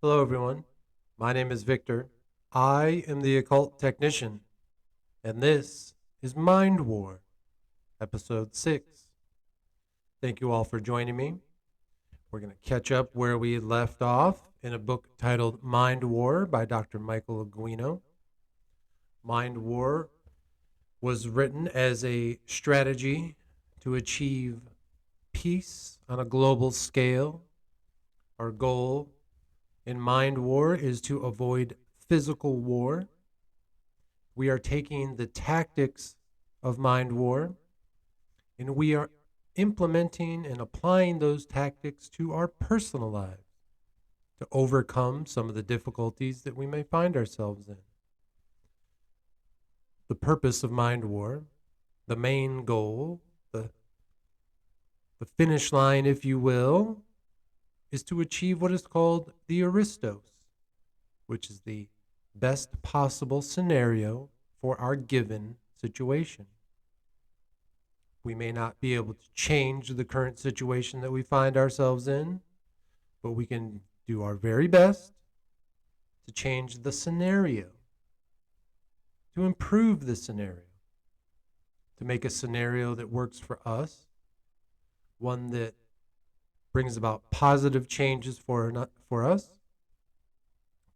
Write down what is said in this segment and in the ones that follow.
Hello, everyone. My name is Victor. I am the occult technician, and this is Mind War, episode 6. Thank you all for joining me. We're going to catch up where we left off in a book titled Mind War by Dr. Michael Aguino. Mind War was written as a strategy to achieve peace on a global scale. Our goal in Mind War is to avoid physical war. We are taking the tactics of Mind War and we are implementing and applying those tactics to our personal lives to overcome some of the difficulties that we may find ourselves in. The purpose of Mind War, the main goal, the finish line, if you will, is to achieve what is called the Aristos, which is the best possible scenario for our given situation. We may not be able to change the current situation that we find ourselves in, but we can do our very best to change the scenario, to improve the scenario, to make a scenario that works for us, one that brings about positive changes for us,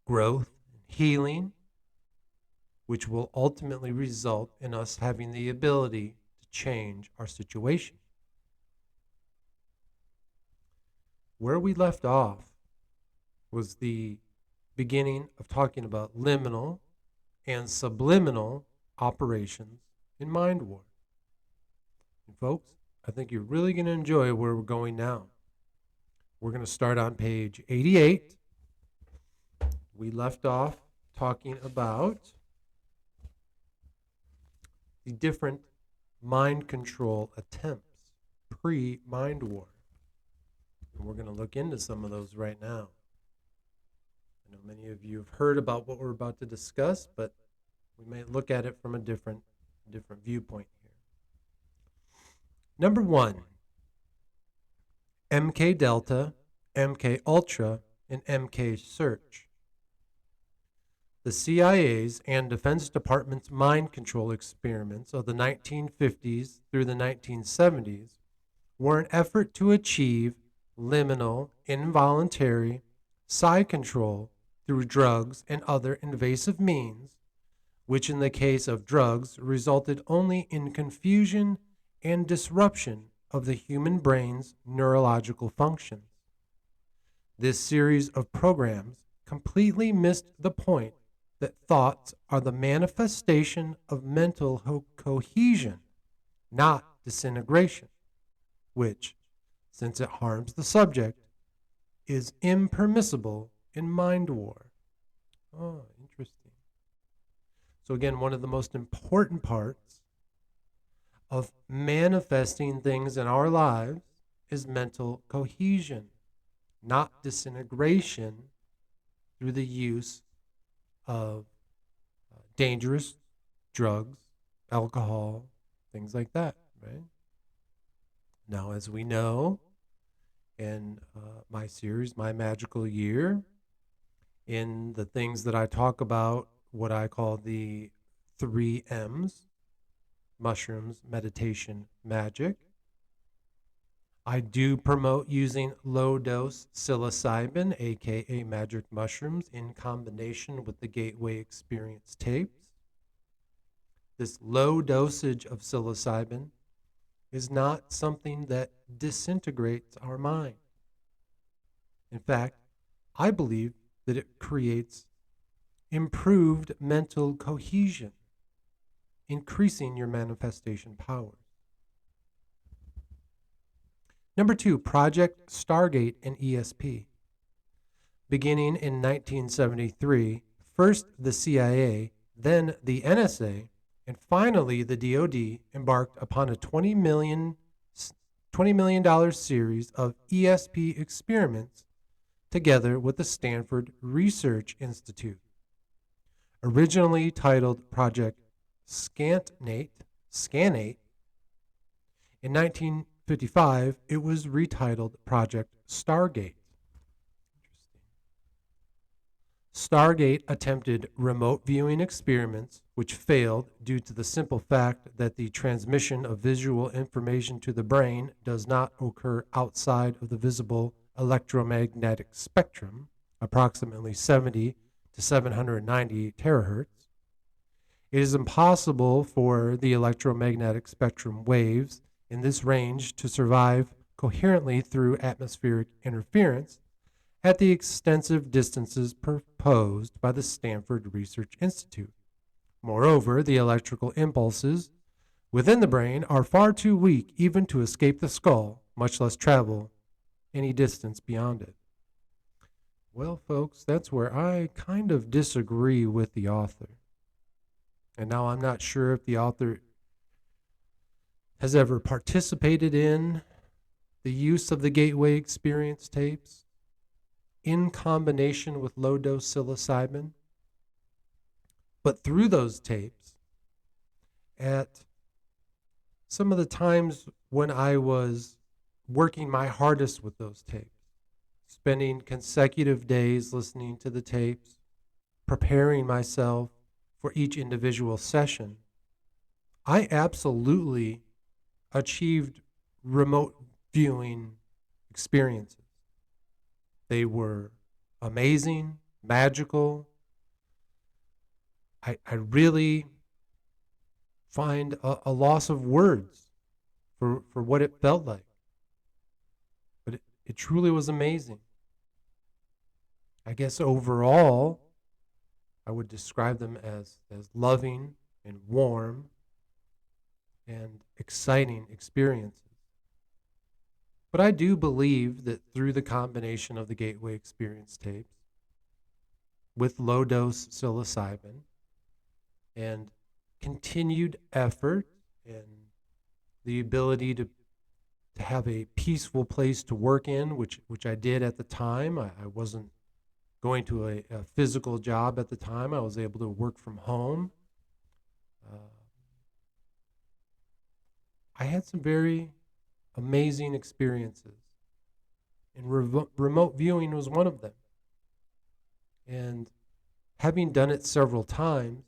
growth, healing, which will ultimately result in us having the ability to change our situation. Where we left off was the beginning of talking about liminal and subliminal operations in Mind War. And folks, I think you're really going to enjoy where we're going now. We're going to start on page 88. We left off talking about the different mind control attempts pre-Mind War. And we're going to look into some of those right now. I know many of you have heard about what we're about to discuss, but we may look at it from a different viewpoint here. Number 1, MK Delta, MK Ultra, and MK Search. The CIA's and Defense Department's mind control experiments of the 1950s through the 1970s were an effort to achieve liminal, involuntary psi control through drugs and other invasive means, which in the case of drugs resulted only in confusion and disruption of the human brain's neurological functions. This series of programs completely missed the point that thoughts are the manifestation of mental cohesion, not disintegration, which, since it harms the subject, is impermissible in Mind War. Oh, interesting. So again, one of the most important parts of manifesting things in our lives is mental cohesion, not disintegration through the use of dangerous drugs, alcohol, things like that, right? Now, as we know, in my series, My Magical Year, in the things that I talk about, what I call the 3 M's, mushrooms, meditation, magic, I do promote using low-dose psilocybin, aka magic mushrooms, in combination with the Gateway Experience tapes. This low dosage of psilocybin is not something that disintegrates our mind. In fact, I believe that it creates improved mental cohesion, increasing your manifestation powers. Number 2, Project Stargate and ESP. Beginning in 1973, first the CIA, then the NSA, and finally the DoD embarked upon a $20 million series of ESP experiments together with the Stanford Research Institute. Originally titled Project Scanate, in 1955, it was retitled Project Stargate. Interesting. Stargate attempted remote viewing experiments, which failed due to the simple fact that the transmission of visual information to the brain does not occur outside of the visible electromagnetic spectrum, approximately 70 to 790 terahertz. It is impossible for the electromagnetic spectrum waves in this range to survive coherently through atmospheric interference at the extensive distances proposed by the Stanford Research Institute. Moreover, the electrical impulses within the brain are far too weak even to escape the skull, much less travel any distance beyond it. Well, folks, that's where I kind of disagree with the author. And now I'm not sure if the author has ever participated in the use of the Gateway Experience tapes in combination with low-dose psilocybin. But through those tapes, at some of the times when I was working my hardest with those tapes, spending consecutive days listening to the tapes, preparing myself for each individual session, I absolutely achieved remote viewing experiences. They were amazing, magical. I really find a loss of words for what it felt like. But it truly was amazing. I guess overall, I would describe them as loving and warm and exciting experiences. But I do believe that through the combination of the Gateway Experience tapes with low-dose psilocybin and continued effort and the ability to have a peaceful place to work in, which I did at the time. I wasn't going to a physical job at the time. I was able to work from home. I had some very amazing experiences, and remote viewing was one of them. And having done it several times,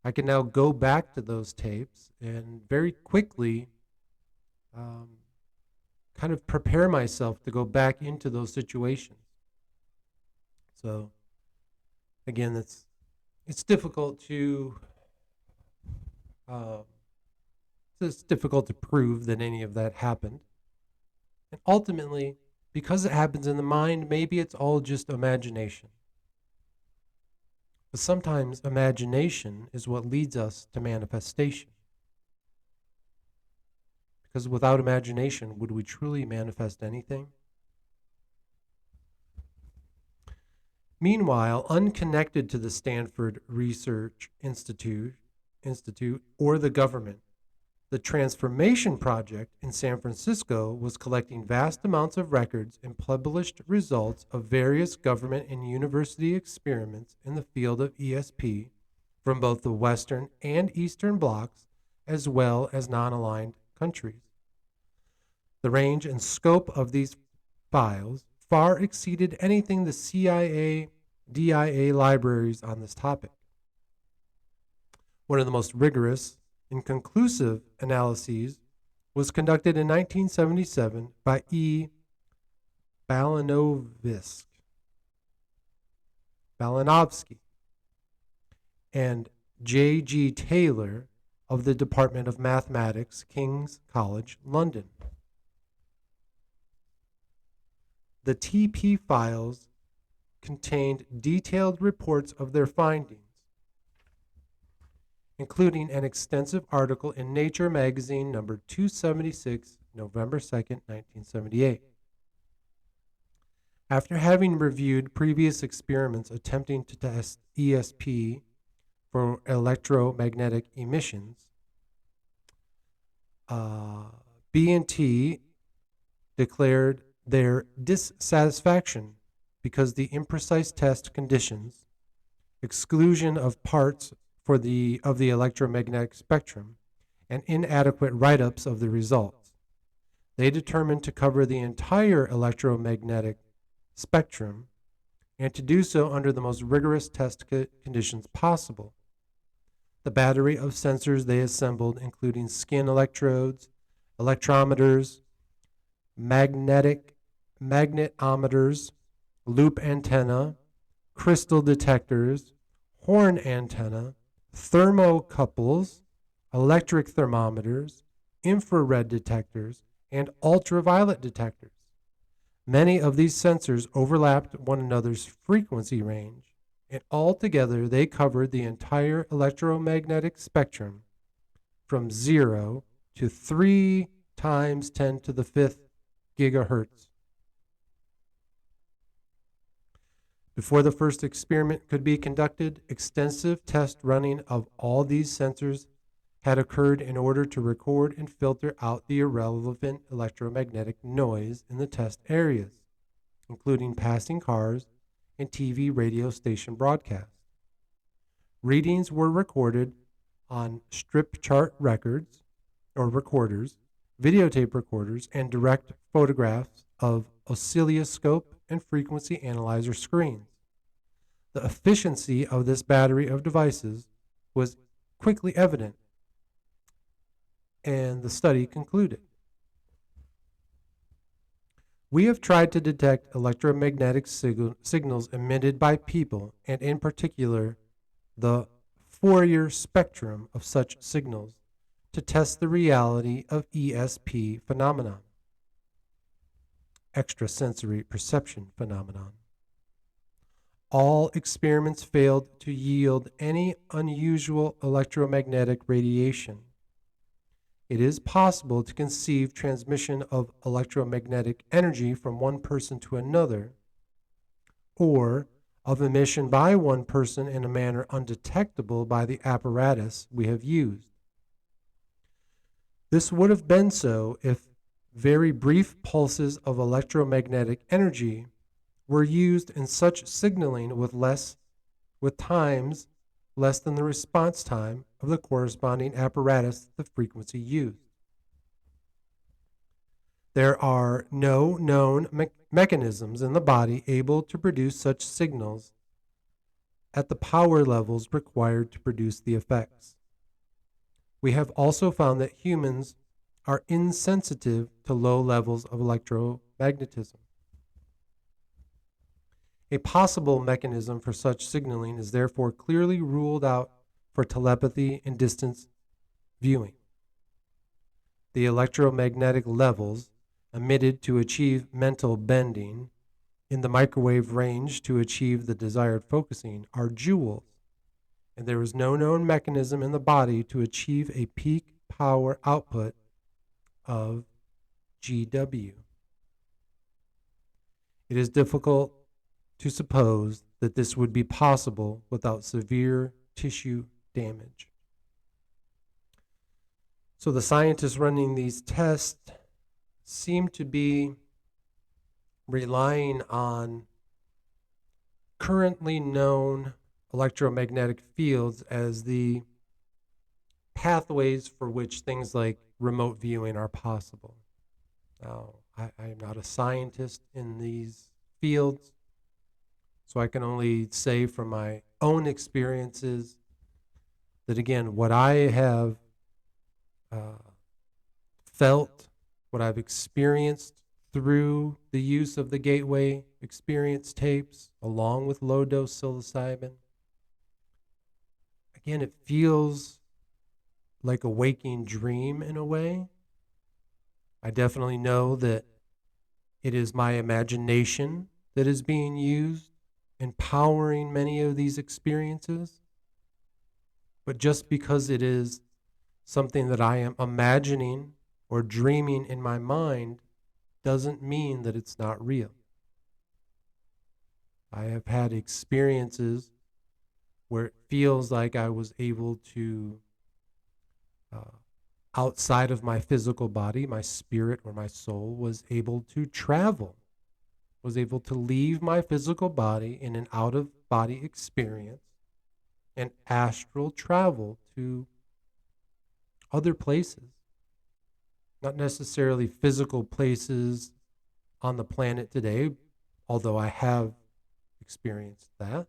I can now go back to those tapes and very quickly kind of prepare myself to go back into those situations. So again, it's difficult to it's difficult to prove that any of that happened. And ultimately, because it happens in the mind, maybe it's all just imagination. But sometimes imagination is what leads us to manifestation. Because without imagination, would we truly manifest anything? Meanwhile, unconnected to the Stanford Research Institute or the government, the Transformation Project in San Francisco was collecting vast amounts of records and published results of various government and university experiments in the field of ESP from both the Western and Eastern blocs, as well as non-aligned countries. The range and scope of these files far exceeded anything the CIA, DIA libraries on this topic. One of the most rigorous and conclusive analyses was conducted in 1977 by E. Balanovsky and J. G. Taylor of the Department of Mathematics, King's College, London. The TP files contained detailed reports of their findings, including an extensive article in Nature magazine number 276, November 2nd, 1978. After having reviewed previous experiments attempting to test ESP for electromagnetic emissions, B&T declared their dissatisfaction because the imprecise test conditions, exclusion of parts of the electromagnetic spectrum, and inadequate write-ups of the results. They determined to cover the entire electromagnetic spectrum and to do so under the most rigorous test conditions possible. The battery of sensors they assembled, including skin electrodes, electrometers, magnetometers, loop antenna, crystal detectors, horn antenna, thermocouples, electric thermometers, infrared detectors, and ultraviolet detectors. Many of these sensors overlapped one another's frequency range, and altogether they covered the entire electromagnetic spectrum from 0 to 3 times 10 to the 5th gigahertz. Before the first experiment could be conducted, extensive test running of all these sensors had occurred in order to record and filter out the irrelevant electromagnetic noise in the test areas, including passing cars and TV radio station broadcasts. Readings were recorded on strip chart records or recorders, videotape recorders, and direct photographs of oscilloscope and frequency analyzer screens. The efficiency of this battery of devices was quickly evident, and the study concluded. We have tried to detect electromagnetic signals emitted by people, and in particular, the Fourier spectrum of such signals, to test the reality of ESP phenomenon, extrasensory perception phenomenon. All experiments failed to yield any unusual electromagnetic radiation. It is possible to conceive transmission of electromagnetic energy from one person to another, or of emission by one person in a manner undetectable by the apparatus we have used. This would have been so if very brief pulses of electromagnetic energy were used in such signaling with times less than the response time of the corresponding apparatus the frequency used. There are no known mechanisms in the body able to produce such signals at the power levels required to produce the effects. We have also found that humans are insensitive to low levels of electromagnetism. A possible mechanism for such signaling is therefore clearly ruled out for telepathy and distance viewing. The electromagnetic levels emitted to achieve mental bending in the microwave range to achieve the desired focusing are joules, and there is no known mechanism in the body to achieve a peak power output of GW. It is difficult to suppose that this would be possible without severe tissue damage. So the scientists running these tests seem to be relying on currently known electromagnetic fields as the pathways for which things like remote viewing are possible. Now, I am not a scientist in these fields, so I can only say from my own experiences that, again, what I have felt, what I've experienced through the use of the Gateway Experience tapes, along with low-dose psilocybin, again, it feels like a waking dream in a way. I definitely know that it is my imagination that is being used, empowering many of these experiences. But just because it is something that I am imagining or dreaming in my mind doesn't mean that it's not real. I have had experiences where it feels like I was able to, outside of my physical body, my spirit or my soul was able to travel, was able to leave my physical body in an out-of-body experience and astral travel to other places. Not necessarily physical places on the planet today, although I have experienced that.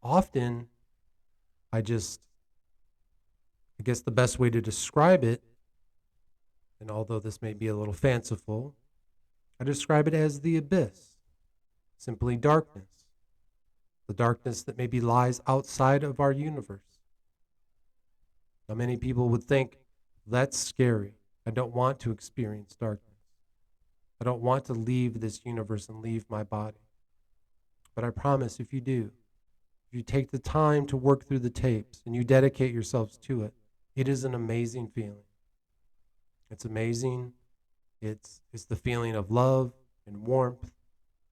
Often, I guess the best way to describe it, and although this may be a little fanciful, I describe it as the abyss, simply darkness, the darkness that maybe lies outside of our universe. Now, many people would think, that's scary. I don't want to experience darkness. I don't want to leave this universe and leave my body. But I promise if you do, if you take the time to work through the tapes and you dedicate yourselves to it, it is an amazing feeling. It's amazing. It's the feeling of love and warmth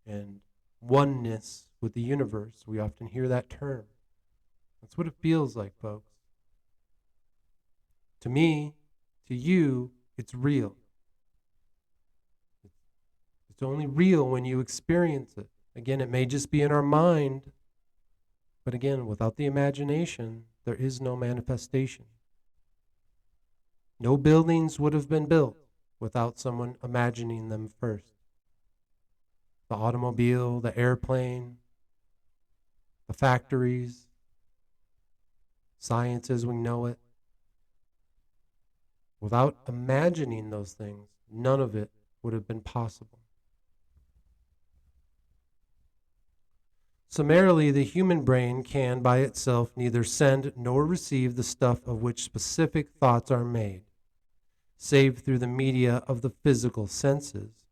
and oneness with the universe. We often hear that term. That's what it feels like, folks. To me, to you, it's real. It's only real when you experience it. Again, it may just be in our mind, but again, without the imagination, there is no manifestation. No buildings would have been built without someone imagining them first. The automobile, the airplane, the factories, science as we know it. Without imagining those things, none of it would have been possible. Summarily, the human brain can by itself neither send nor receive the stuff of which specific thoughts are made, save through the media of the physical senses.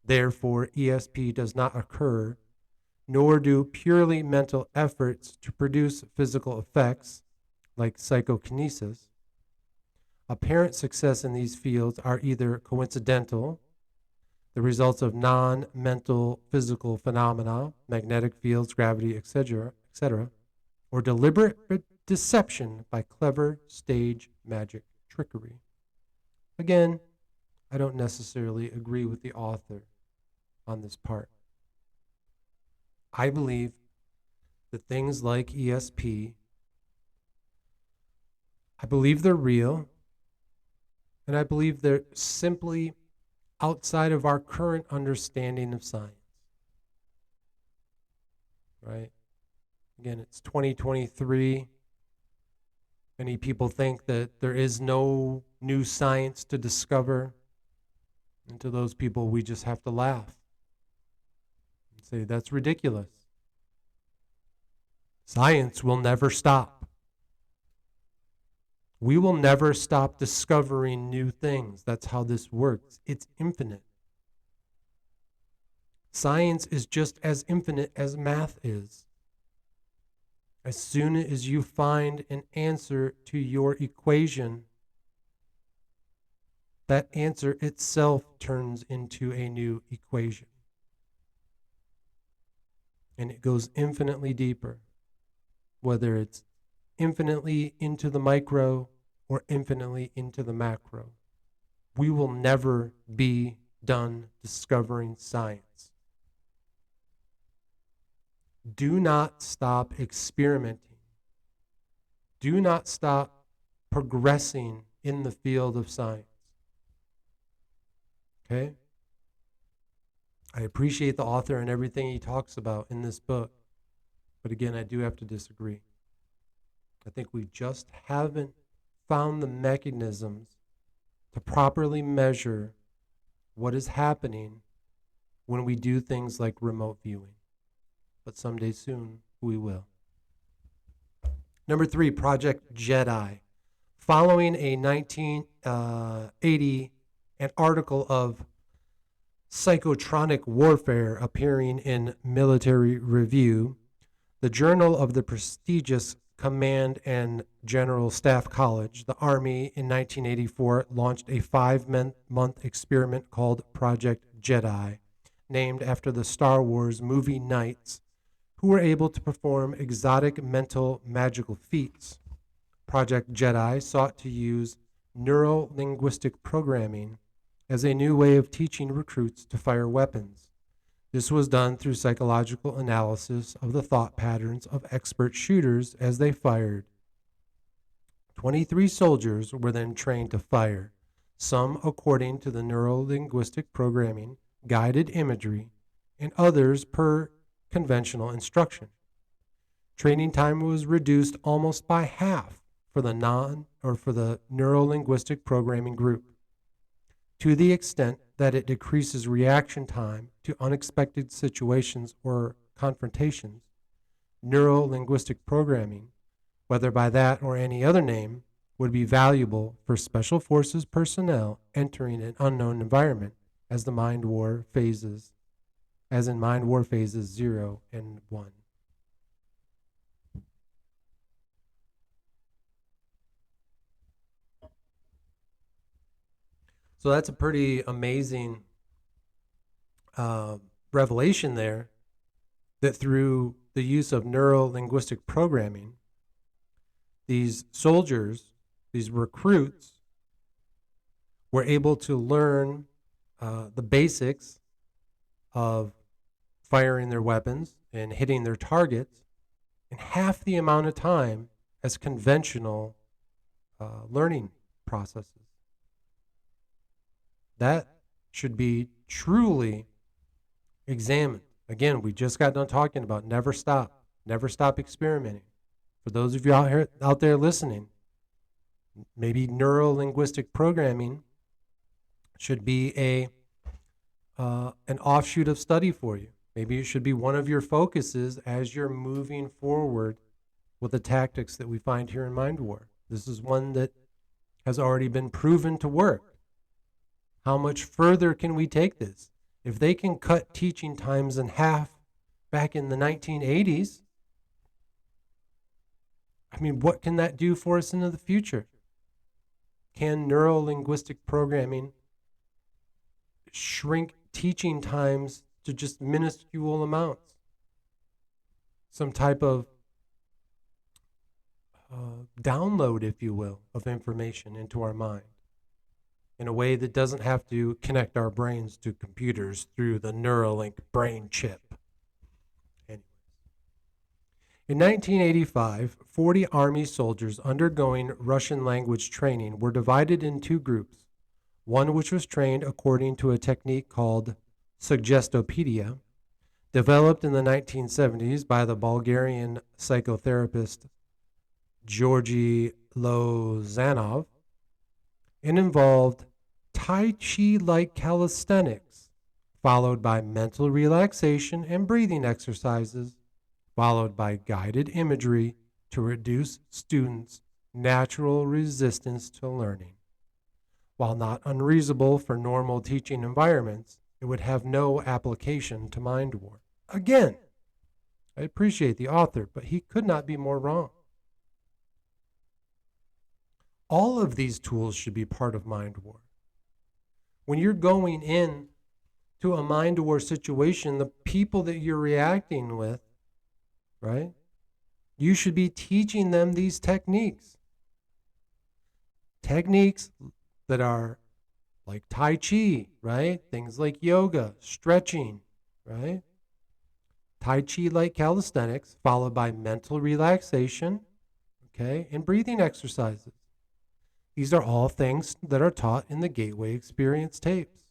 Therefore, ESP does not occur, nor do purely mental efforts to produce physical effects, like psychokinesis. Apparent success in these fields are either coincidental, the results of non-mental physical phenomena, magnetic fields, gravity, etc., or deliberate deception by clever stage magic trickery. Again, I don't necessarily agree with the author on this part. I believe that things like ESP, I believe they're real, and I believe they're simply outside of our current understanding of science. Right? Again, it's 2023. Many people think that there is no new science to discover. And to those people, we just have to laugh and say, that's ridiculous. Science will never stop. We will never stop discovering new things. That's how this works. It's infinite. Science is just as infinite as math is. As soon as you find an answer to your equation, that answer itself turns into a new equation. And it goes infinitely deeper, whether it's infinitely into the micro or infinitely into the macro. We will never be done discovering science. Do not stop experimenting. Do not stop progressing in the field of science. Okay? I appreciate the author and everything he talks about in this book, but again, I do have to disagree. I think we just haven't found the mechanisms to properly measure what is happening when we do things like remote viewing. But someday soon, we will. Number 3, Project Jedi. Following a 1980 an article of psychotronic warfare appearing in Military Review, the journal of the prestigious Command and General Staff College, the Army in 1984 launched a 5-month experiment called Project Jedi, named after the Star Wars movie knights who were able to perform exotic mental magical feats. Project Jedi sought to use neuro-linguistic programming as a new way of teaching recruits to fire weapons. This was done through psychological analysis of the thought patterns of expert shooters as they fired. 23 soldiers were then trained to fire, some according to the neuro-linguistic programming, guided imagery, and others per conventional instruction. Training time was reduced almost by half for the neuro-linguistic programming group, to the extent that it decreases reaction time to unexpected situations or confrontations. Neuro-linguistic programming, whether by that or any other name, would be valuable for special forces personnel entering an unknown environment as in Mind War phases 0 and 1. So that's a pretty amazing revelation there, that through the use of neuro-linguistic programming, these soldiers, these recruits, were able to learn the basics of firing their weapons and hitting their targets in half the amount of time as conventional learning processes. That should be truly examined. Again, we just got done talking about never stop experimenting. For those of you out there listening, maybe neuro-linguistic programming should be an offshoot of study for you. Maybe it should be one of your focuses as you're moving forward with the tactics that we find here in Mind War. This is one that has already been proven to work. How much further can we take this? If they can cut teaching times in half back in the 1980s, I mean, what can that do for us into the future? Can neuro-linguistic programming shrink teaching times to just minuscule amounts? Some type of download, if you will, of information into our mind in a way that doesn't have to connect our brains to computers through the Neuralink brain chip. Anyways. In 1985, 40 Army soldiers undergoing Russian language training were divided in two groups, one which was trained according to a technique called suggestopedia, developed in the 1970s by the Bulgarian psychotherapist Georgy Lozanov, and involved Tai Chi-like calisthenics, followed by mental relaxation and breathing exercises, followed by guided imagery to reduce students' natural resistance to learning. While not unreasonable for normal teaching environments, it would have no application to Mind War. Again, I appreciate the author, but he could not be more wrong. All of these tools should be part of Mind War. When you're going in to a Mind War situation, the people that you're reacting with, right? You should be teaching them these techniques. Techniques that are like Tai Chi, right? Things like yoga, stretching, right? Tai Chi-like calisthenics, followed by mental relaxation, okay, and breathing exercises. These are all things that are taught in the Gateway Experience tapes,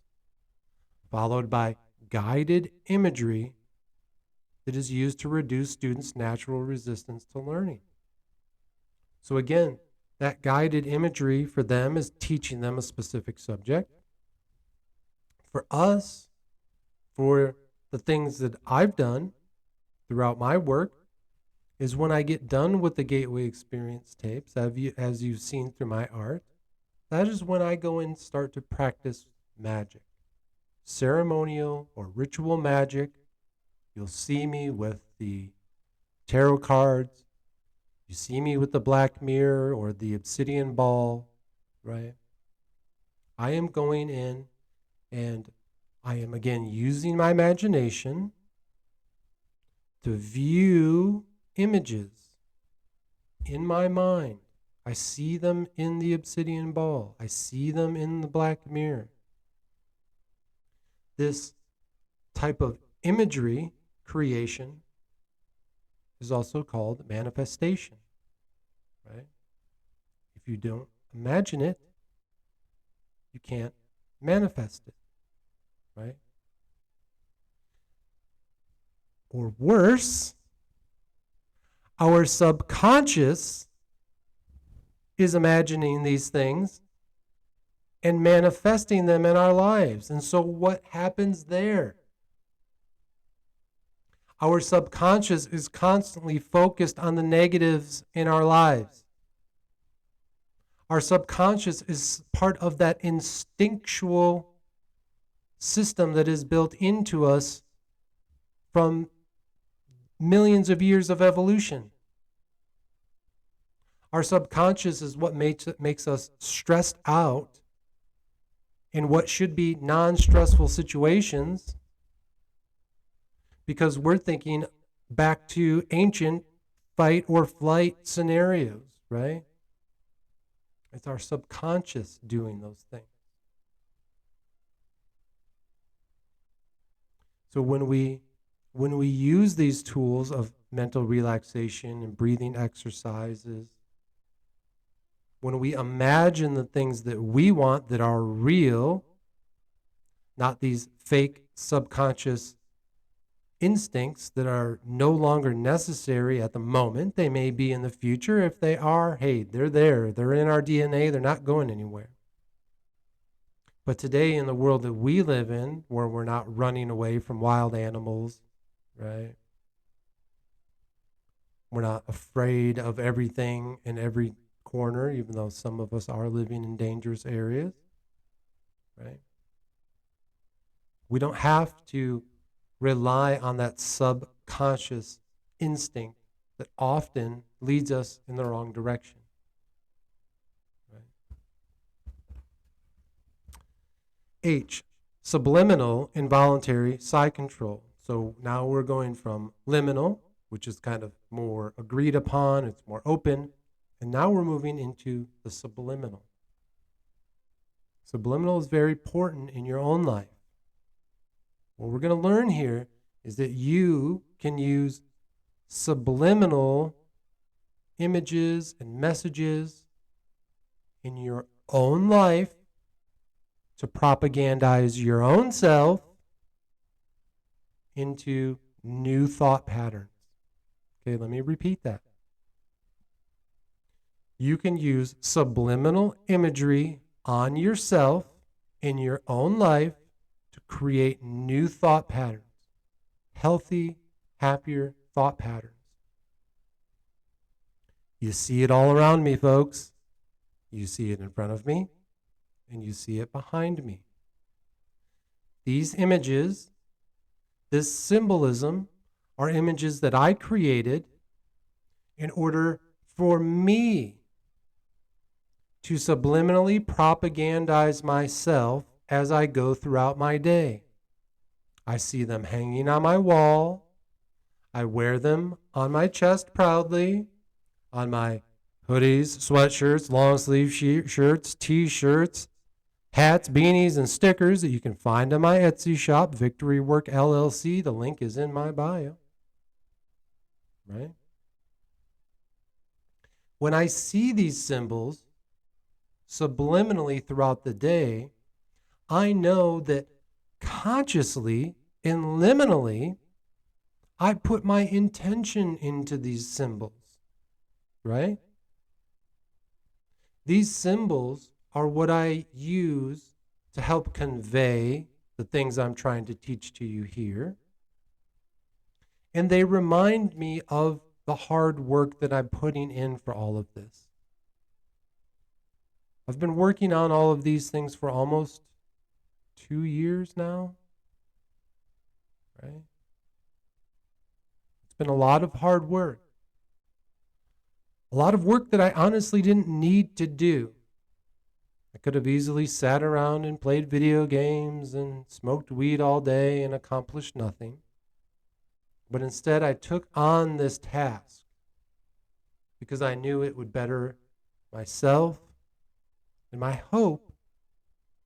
followed by guided imagery that is used to reduce students' natural resistance to learning. So again, that guided imagery for them is teaching them a specific subject. For us, for the things that I've done throughout my work, is when I get done with the Gateway Experience tapes, as you've seen through my art, that is when I go and start to practice magic. Ceremonial or ritual magic. You'll see me with the tarot cards. You see me with the black mirror or the obsidian ball, right? I am going in and I am again using my imagination to view images in my mind. I see them in the obsidian ball. I see them in the black mirror. This type of imagery creation is also called manifestation, right? If you don't imagine it, you can't manifest it, right? or worse, our subconscious is imagining these things and manifesting them in our lives. And so what happens there? Our subconscious is constantly focused on the negatives in our lives. Our subconscious is part of that instinctual system that is built into us from millions of years of evolution. Our subconscious is what makes us stressed out in what should be non-stressful situations, because we're thinking back to ancient fight or flight scenarios, right? It's our subconscious doing those things. So when we use these tools of mental relaxation and breathing exercises, when we imagine the things that we want that are real, not these fake subconscious instincts that are no longer necessary at the moment. They may be in the future. If they are, hey, they're there. They're in our DNA. They're not going anywhere. But today, in the world that we live in, where we're not running away from wild animals, right? We're not afraid of everything in every corner, even though some of us are living in dangerous areas, right? We don't have to rely on that subconscious instinct that often leads us in the wrong direction. Right? H, subliminal involuntary side control. So now we're going from liminal, which is kind of more agreed upon, it's more open, and now we're moving into the subliminal. Subliminal is very important in your own life. What we're going to learn here is that you can use subliminal images and messages in your own life to propagandize your own self into new thought patterns. Okay, let me repeat that. You can use subliminal imagery on yourself in your own life to create new thought patterns, healthy, happier thought patterns. You see it all around me, folks. You see it in front of me, and you see it behind me. These images, this symbolism, are images that I created in order for me to subliminally propagandize myself as I go throughout my day. I see them hanging on my wall. I wear them on my chest proudly, on my hoodies, sweatshirts, long sleeve shirts, t-shirts, hats, beanies, and stickers that you can find on my Etsy shop, Victory Work LLC. The link is in my bio. Right? When I see these symbols subliminally throughout the day, I know that consciously and liminally, I put my intention into these symbols, right? These symbols are what I use to help convey the things I'm trying to teach to you here. And they remind me of the hard work that I'm putting in for all of this. I've been working on all of these things for almost 2 years now, right? It's been a lot of hard work. A lot of work that I honestly didn't need to do. I could have easily sat around and played video games and smoked weed all day and accomplished nothing. But instead, I took on this task because I knew it would better myself. And my hope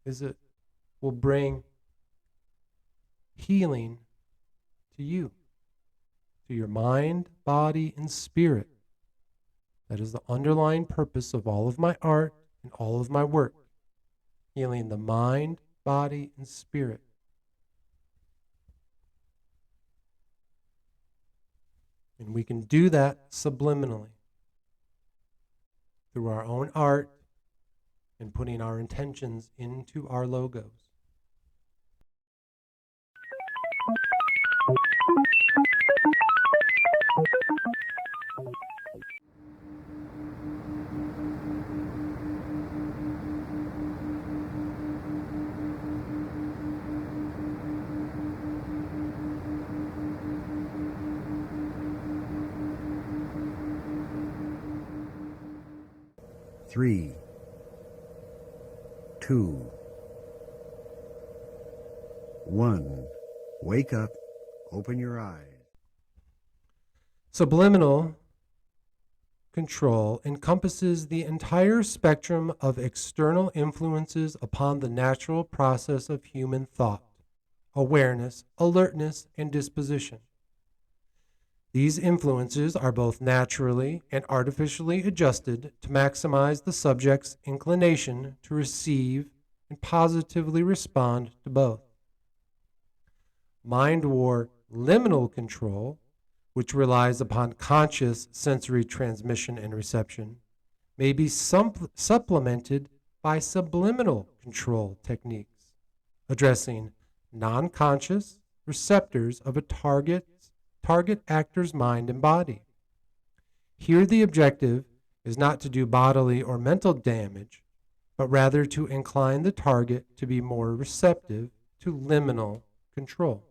is it will bring healing to you, to your mind, body, and spirit. That is the underlying purpose of all of my art and all of my work. Healing the mind, body, and spirit. And we can do that subliminally through our own art and putting our intentions into our logos. Three, two, one. Wake up, open your eyes. Subliminal control encompasses the entire spectrum of external influences upon the natural process of human thought, awareness, alertness, and disposition. These influences are both naturally and artificially adjusted to maximize the subject's inclination to receive and positively respond to both. Mind war liminal control, which relies upon conscious sensory transmission and reception, may be supplemented by subliminal control techniques, addressing non-conscious receptors of a target actor's mind and body. Here the objective is not to do bodily or mental damage, but rather to incline the target to be more receptive to liminal control.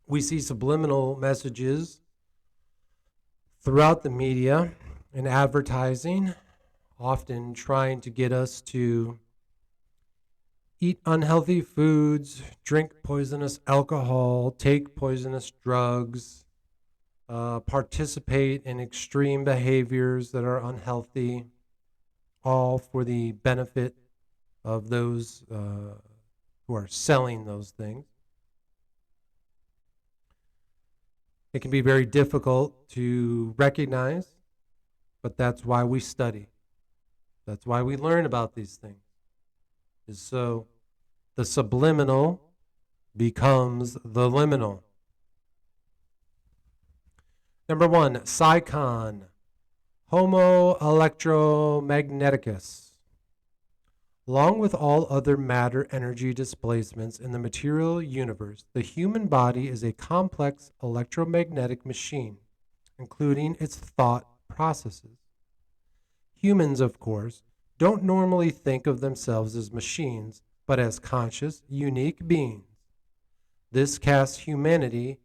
We see subliminal messages throughout the media and advertising, often trying to get us to eat unhealthy foods, drink poisonous alcohol, take poisonous drugs, participate in extreme behaviors that are unhealthy, all for the benefit of those who are selling those things. It can be very difficult to recognize, but that's why we study. That's why we learn about these things. Is so the subliminal becomes the liminal. Number 1, Psychon, Homo electromagneticus. Along with all other matter energy displacements in the material universe, the human body is a complex electromagnetic machine, including its thought processes. Humans, of course, don't normally think of themselves as machines, but as conscious, unique beings. This casts humanity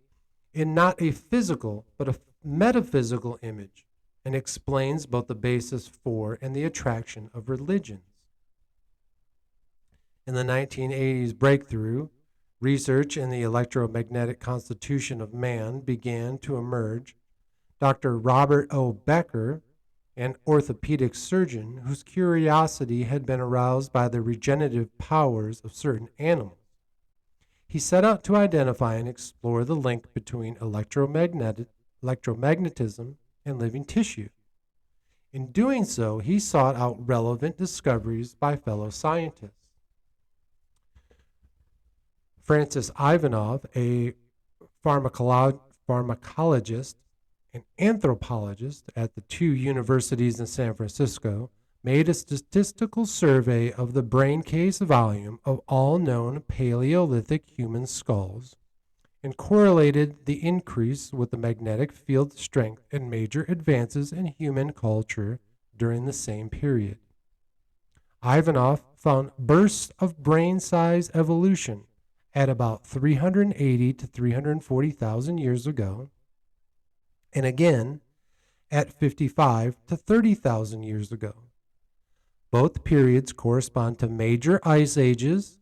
in not a physical, but a metaphysical image, and explains both the basis for and the attraction of religions. In the 1980s breakthrough, research in the electromagnetic constitution of man began to emerge. Dr. Robert O. Becker, an orthopedic surgeon whose curiosity had been aroused by the regenerative powers of certain animals, he set out to identify and explore the link between electromagnetism and living tissue. In doing so, he sought out relevant discoveries by fellow scientists. Francis Ivanov, a pharmacologist and anthropologist at the two universities in San Francisco, made a statistical survey of the brain case volume of all known Paleolithic human skulls and correlated the increase with the magnetic field strength and major advances in human culture during the same period. Ivanov found bursts of brain size evolution at about 380 to 340,000 years ago, and again at 55 to 30,000 years ago. Both periods correspond to major ice ages,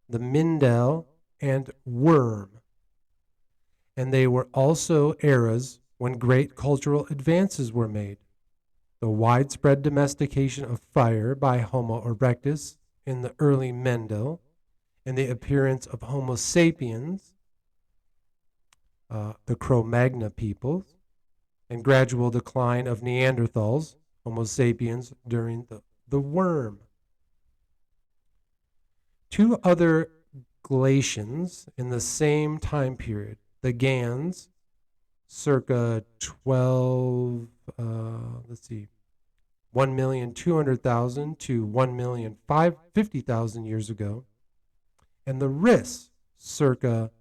the Mindel and Worm, and they were also eras when great cultural advances were made. The widespread domestication of fire by Homo erectus in the early Mendel, and the appearance of Homo sapiens, the Cro-Magnon peoples, and gradual decline of Neanderthals, Homo sapiens, during the Worm Two other glaciations in the same time period, the Gans, circa 1,200,000 to 1,050,000 years ago, and the Riss, circa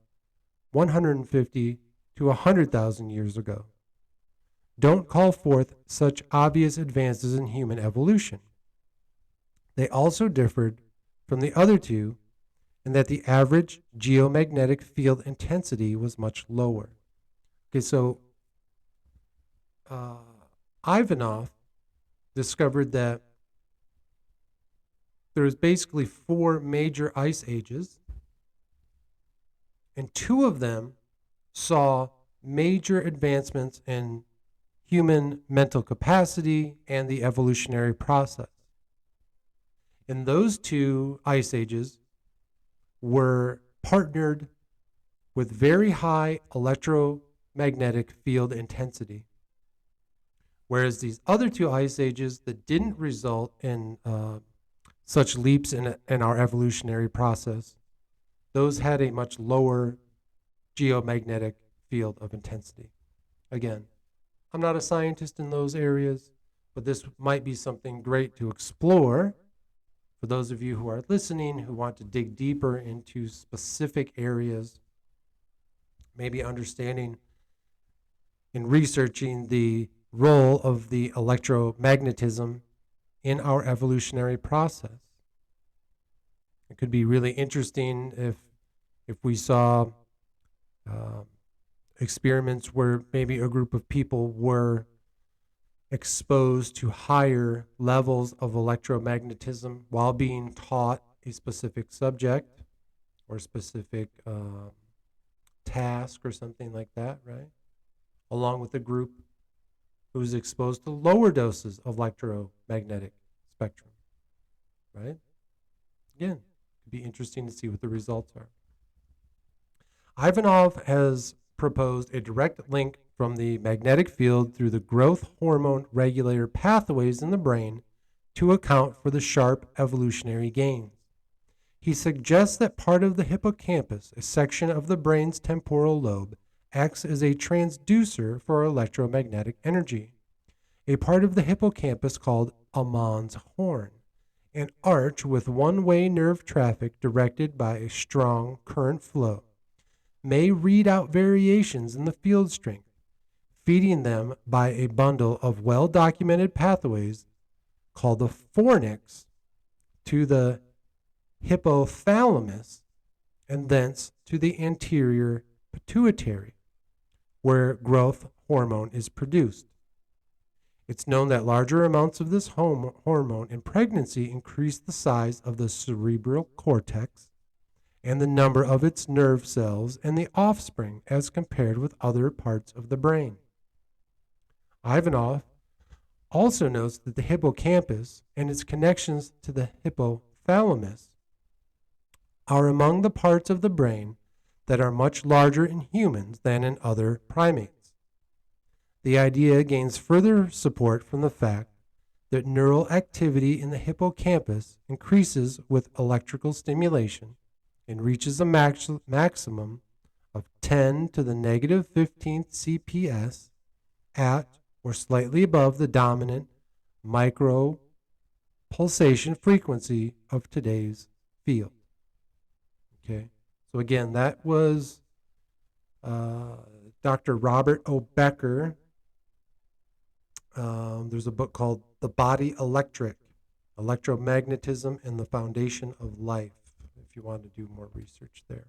150 to 100,000 years ago, don't call forth such obvious advances in human evolution. They also differed from the other two in that the average geomagnetic field intensity was much lower. Okay, so Ivanov discovered that there's basically four major ice ages, and two of them saw major advancements in human mental capacity and the evolutionary process. And those two ice ages were partnered with very high electromagnetic field intensity. Whereas these other two ice ages that didn't result in such leaps in our evolutionary process, those had a much lower geomagnetic field of intensity. Again, I'm not a scientist in those areas, but this might be something great to explore for those of you who are listening who want to dig deeper into specific areas, maybe understanding and researching the role of the electromagnetism in our evolutionary process. It could be really interesting if we saw experiments where maybe a group of people were exposed to higher levels of electromagnetism while being taught a specific subject or specific task or something like that, right? Along with a group who was exposed to lower doses of electromagnetic spectrum, right? Again, it'd be interesting to see what the results are. Ivanov has proposed a direct link from the magnetic field through the growth hormone regulator pathways in the brain to account for the sharp evolutionary gains. He suggests that part of the hippocampus, a section of the brain's temporal lobe, acts as a transducer for electromagnetic energy. A part of the hippocampus called Amon's horn, an arch with one-way nerve traffic directed by a strong current flow, may read out variations in the field strength, feeding them by a bundle of well-documented pathways called the fornix to the hypothalamus and thence to the anterior pituitary, where growth hormone is produced. It's known that larger amounts of this hormone in pregnancy increase the size of the cerebral cortex and the number of its nerve cells and the offspring as compared with other parts of the brain. Ivanov also notes that the hippocampus and its connections to the hypothalamus are among the parts of the brain that are much larger in humans than in other primates. The idea gains further support from the fact that neural activity in the hippocampus increases with electrical stimulation and reaches a maximum of 10 to the negative 15th CPS at or slightly above the dominant micro pulsation frequency of today's field. Okay, so again, that was Dr. Robert O. Becker. There's a book called The Body Electric, Electromagnetism and the Foundation of Life, if you want to do more research there.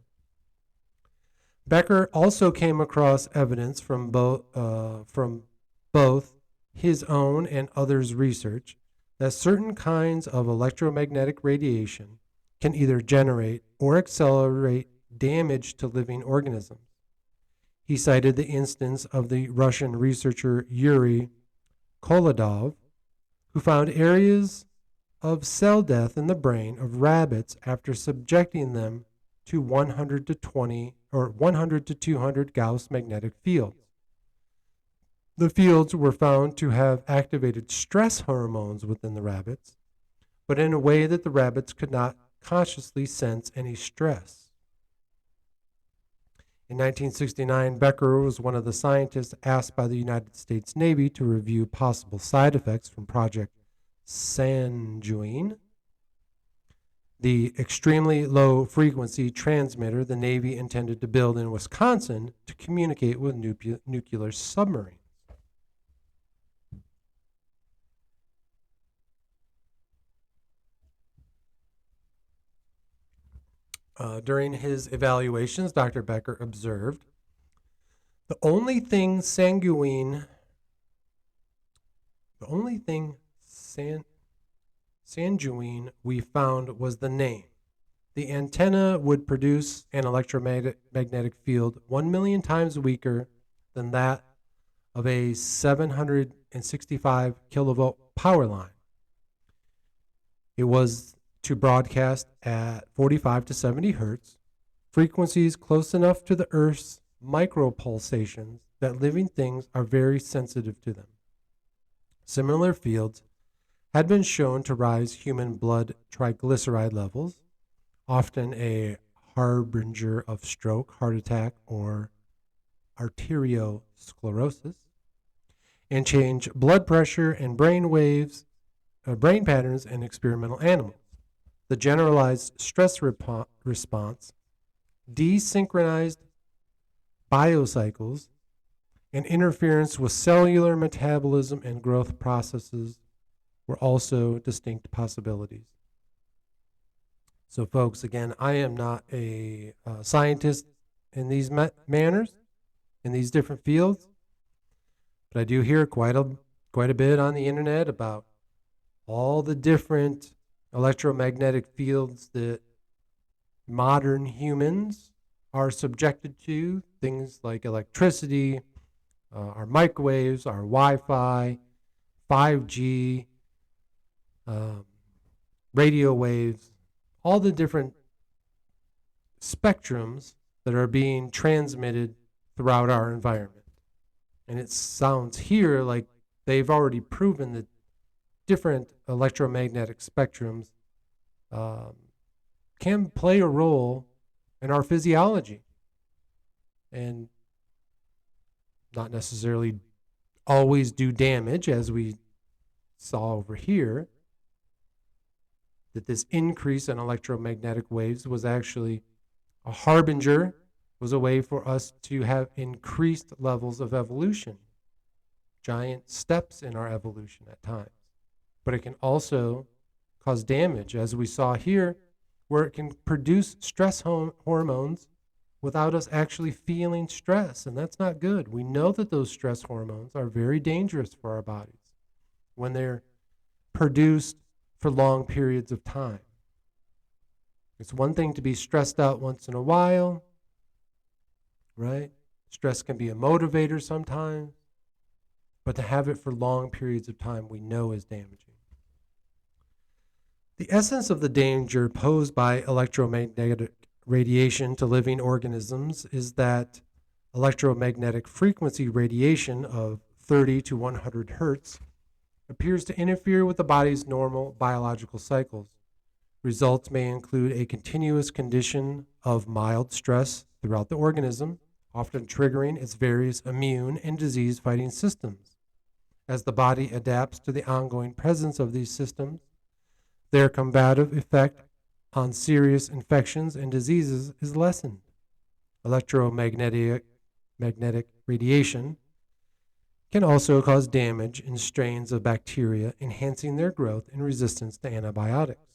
Becker also came across evidence from both his own and others' research that certain kinds of electromagnetic radiation can either generate or accelerate damage to living organisms. He cited the instance of the Russian researcher Yuri Koledov, who found areas of cell death in the brain of rabbits after subjecting them to 100 to 200 Gauss magnetic fields. The fields were found to have activated stress hormones within the rabbits, but in a way that the rabbits could not consciously sense any stress. In 1969, Becker was one of the scientists asked by the United States Navy to review possible side effects from Project Sanjuin, the extremely low frequency transmitter the Navy intended to build in Wisconsin to communicate with nuclear submarines. During his evaluations, Dr. Becker observed, the only thing Sanjuin we found was the name. The antenna would produce an electromagnetic field 1 million times weaker than that of a 765 kilovolt power line. It was to broadcast at 45 to 70 hertz, frequencies close enough to the Earth's micropulsations that living things are very sensitive to them. Similar fields had been shown to rise human blood triglyceride levels, often a harbinger of stroke, heart attack, or arteriosclerosis, and change blood pressure and brain patterns in experimental animals. The generalized stress response, desynchronized biocycles, and interference with cellular metabolism and growth processes were also distinct possibilities. So, folks, again, I am not a scientist in these manners, in these different fields, but I do hear quite a bit on the internet about all the different electromagnetic fields that modern humans are subjected to, things like electricity, our microwaves, our Wi-Fi, 5G, radio waves, all the different spectrums that are being transmitted throughout our environment. And it sounds here like they've already proven that different electromagnetic spectrums can play a role in our physiology and not necessarily always do damage, as we saw over here, that this increase in electromagnetic waves was actually a harbinger, was a way for us to have increased levels of evolution, giant steps in our evolution at times. But it can also cause damage, as we saw here, where it can produce stress hormones without us actually feeling stress, and that's not good. We know that those stress hormones are very dangerous for our bodies when they're produced for long periods of time. It's one thing to be stressed out once in a while, right? Stress can be a motivator sometimes, but to have it for long periods of time we know is damaging. The essence of the danger posed by electromagnetic radiation to living organisms is that electromagnetic frequency radiation of 30 to 100 hertz appears to interfere with the body's normal biological cycles. Results may include a continuous condition of mild stress throughout the organism, often triggering its various immune and disease-fighting systems. As the body adapts to the ongoing presence of these systems, their combative effect on serious infections and diseases is lessened. Electromagnetic radiation can also cause damage in strains of bacteria, enhancing their growth and resistance to antibiotics.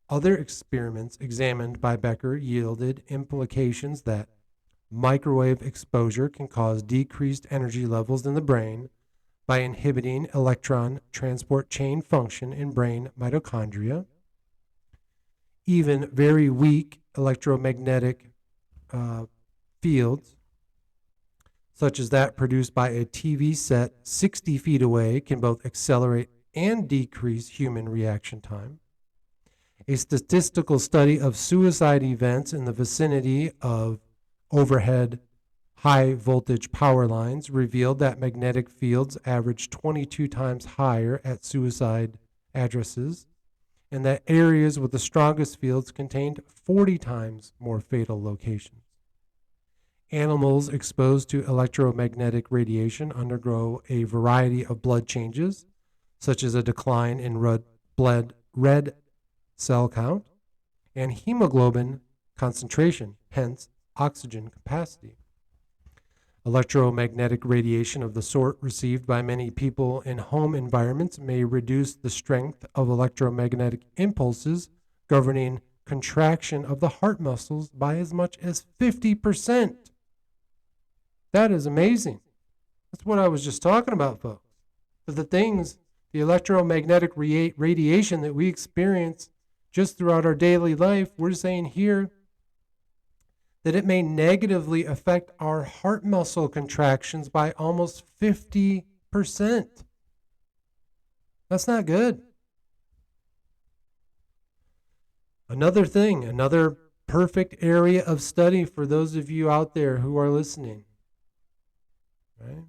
Other experiments examined by Becker yielded implications that microwave exposure can cause decreased energy levels in the brain by inhibiting electron transport chain function in brain mitochondria. Even very weak electromagnetic fields, such as that produced by a TV set 60 feet away, can both accelerate and decrease human reaction time. A statistical study of suicide events in the vicinity of overhead high voltage power lines revealed that magnetic fields average 22 times higher at suicide addresses and that areas with the strongest fields contained 40 times more fatal locations. Animals exposed to electromagnetic radiation undergo a variety of blood changes, such as a decline in red cell count and hemoglobin concentration, hence oxygen capacity. Electromagnetic radiation of the sort received by many people in home environments may reduce the strength of electromagnetic impulses governing contraction of the heart muscles by as much as 50%. That is amazing. That's what I was just talking about, folks. But the electromagnetic radiation that we experience just throughout our daily life, we're saying here that it may negatively affect our heart muscle contractions by almost 50%. That's not good. Another perfect area of study for those of you out there who are listening. Right?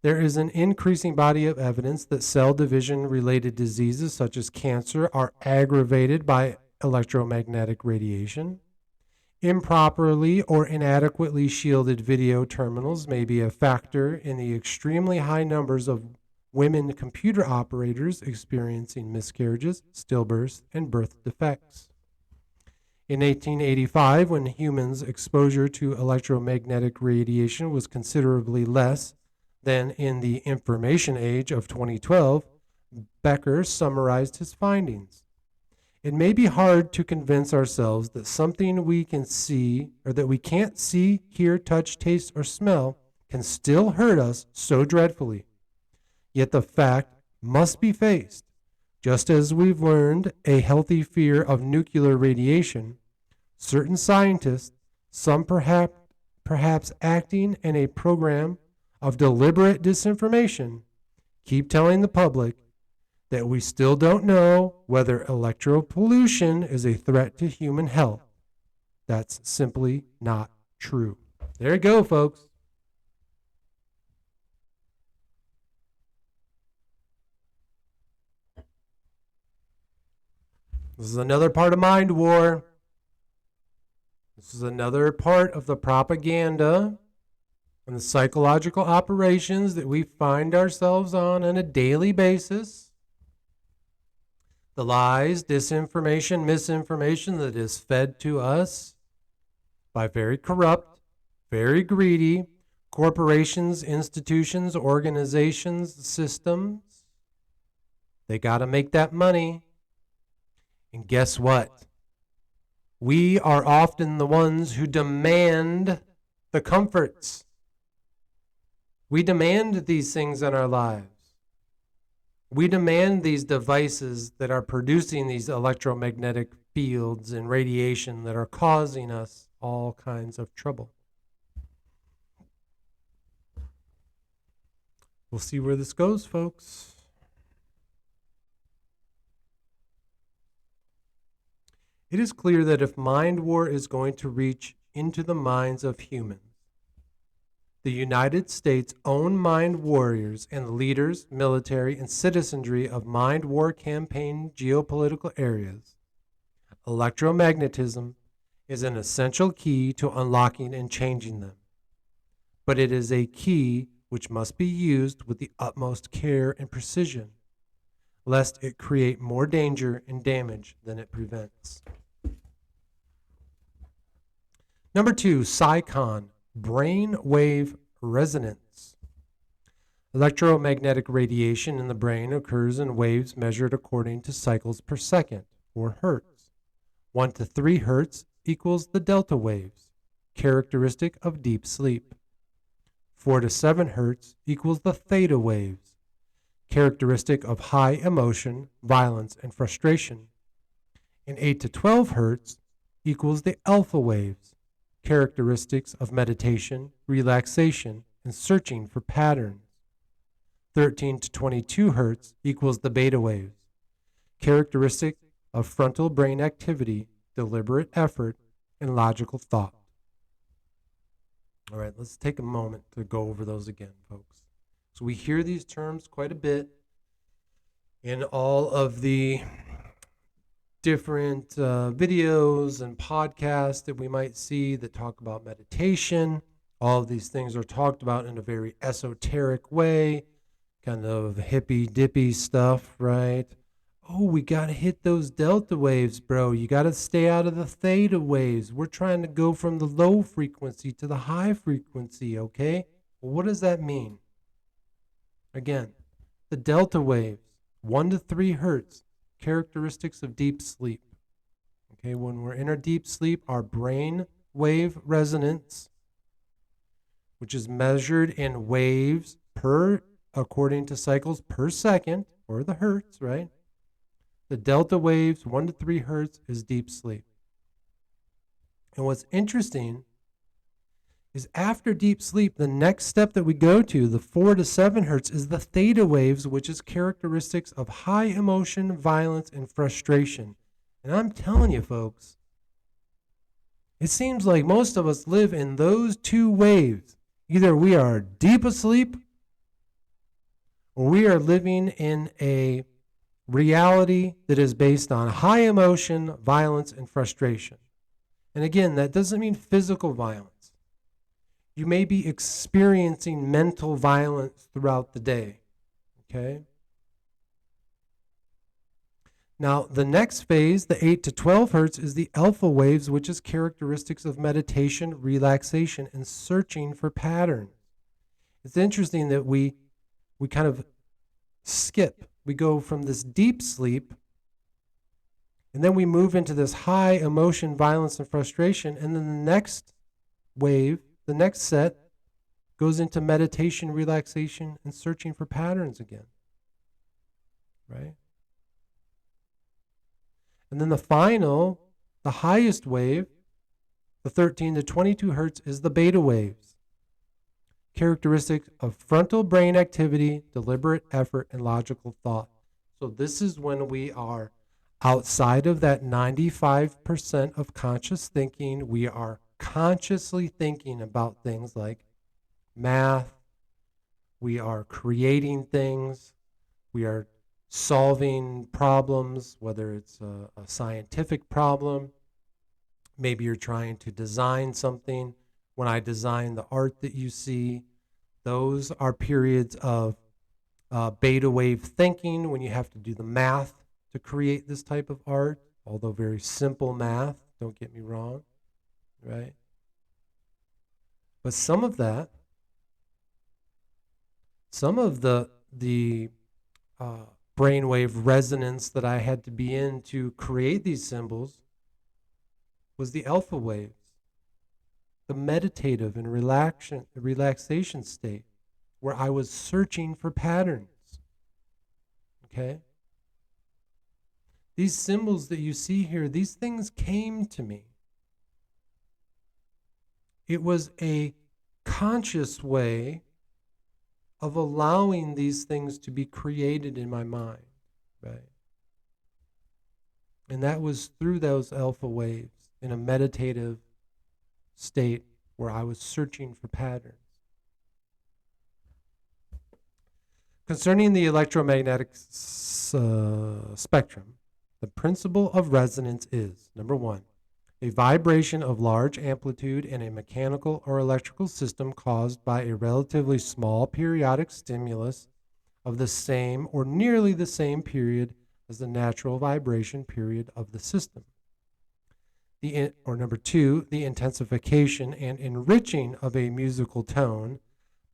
There is an increasing body of evidence that cell division-related diseases such as cancer are aggravated by electromagnetic radiation. Improperly or inadequately shielded video terminals may be a factor in the extremely high numbers of women computer operators experiencing miscarriages, stillbirths, and birth defects. In 1885, when humans' exposure to electromagnetic radiation was considerably less than in the information age of 2012, Becker summarized his findings. It may be hard to convince ourselves that something we can see, or that we can't see, hear, touch, taste, or smell, can still hurt us so dreadfully. Yet the fact must be faced. Just as we've learned a healthy fear of nuclear radiation, certain scientists, some perhaps acting in a program of deliberate disinformation, keep telling the public that we still don't know whether electropollution is a threat to human health. That's simply not true. There you go, folks. This is another part of Mind War. This is another part of the propaganda and the psychological operations that we find ourselves on a daily basis. The lies, disinformation, misinformation that is fed to us by very corrupt, very greedy corporations, institutions, organizations, systems. They got to make that money. And guess what? We are often the ones who demand the comforts. We demand these things in our lives. We demand these devices that are producing these electromagnetic fields and radiation that are causing us all kinds of trouble. We'll see where this goes, folks. It is clear that if mind war is going to reach into the minds of humans, the United States' own mind warriors and leaders, military, and citizenry of mind war campaign geopolitical areas, electromagnetism is an essential key to unlocking and changing them. But it is a key which must be used with the utmost care and precision, lest it create more danger and damage than it prevents. Number 2, PSICON, brain wave resonance. Electromagnetic radiation in the brain occurs in waves measured according to cycles per second, or hertz. 1 to 3 hertz equals the delta waves, characteristic of deep sleep. 4 to 7 hertz equals the theta waves, characteristic of high emotion, violence, and frustration. And 8 to 12 hertz equals the alpha waves, characteristics of meditation, relaxation, and searching for patterns. 13 to 22 hertz equals the beta waves, characteristic of frontal brain activity, deliberate effort, and logical thought. All right, let's take a moment to go over those again, folks. So we hear these terms quite a bit in all of the different videos and podcasts that we might see that talk about meditation. All of these things are talked about in a very esoteric way, kind of hippy dippy stuff, right? Oh, we got to hit those delta waves, bro. You got to stay out of the theta waves. We're trying to go from the low frequency to the high frequency, okay? Well, what does that mean? Again, the delta waves, 1 to 3 hertz, characteristics of deep sleep. Okay, when we're in our deep sleep, our brain wave resonance, which is measured in waves according to cycles per second, or the hertz, right? The delta waves, 1 to 3 hertz, is deep sleep. And what's interesting is after deep sleep, the next step that we go to, the 4 to 7 hertz, is the theta waves, which is characteristics of high emotion, violence, and frustration. And I'm telling you, folks, it seems like most of us live in those two waves. Either we are deep asleep, or we are living in a reality that is based on high emotion, violence, and frustration. And again, that doesn't mean physical violence. You may be experiencing mental violence throughout the day, okay? Now, the next phase, the 8 to 12 hertz, is the alpha waves, which is characteristics of meditation, relaxation, and searching for patterns. It's interesting that we kind of skip. We go from this deep sleep, and then we move into this high emotion, violence, and frustration, and then the next wave, the next set, goes into meditation, relaxation, and searching for patterns again, right? And then the final, the highest wave, the 13 to 22 hertz, is the beta waves. Characteristics of frontal brain activity, deliberate effort, and logical thought. So this is when we are outside of that 95% of conscious thinking. We are consciously thinking about things like math. We are creating things. We are solving problems, whether it's a scientific problem. Maybe you're trying to design something. When I design the art that you see, those are periods of beta wave thinking, when you have to do the math to create this type of art, although very simple math, don't get me wrong, right? But some of the brainwave resonance that I had to be in to create these symbols was the alpha waves, the meditative and relaxation state, where I was searching for patterns. Okay? These symbols that you see here, these things came to me. It was a conscious way of allowing these things to be created in my mind, right? And that was through those alpha waves in a meditative state where I was searching for patterns. Concerning the electromagnetic spectrum, the principle of resonance is, number one, a vibration of large amplitude in a mechanical or electrical system caused by a relatively small periodic stimulus of the same or nearly the same period as the natural vibration period of the system. Number two, the intensification and enriching of a musical tone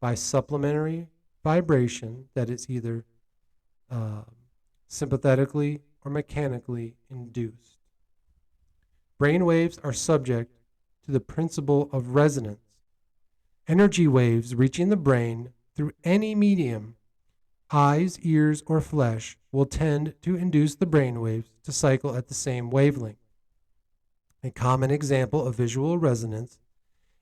by supplementary vibration that is either sympathetically or mechanically induced. Brain waves are subject to the principle of resonance. Energy waves reaching the brain through any medium, eyes, ears, or flesh, will tend to induce the brain waves to cycle at the same wavelength. A common example of visual resonance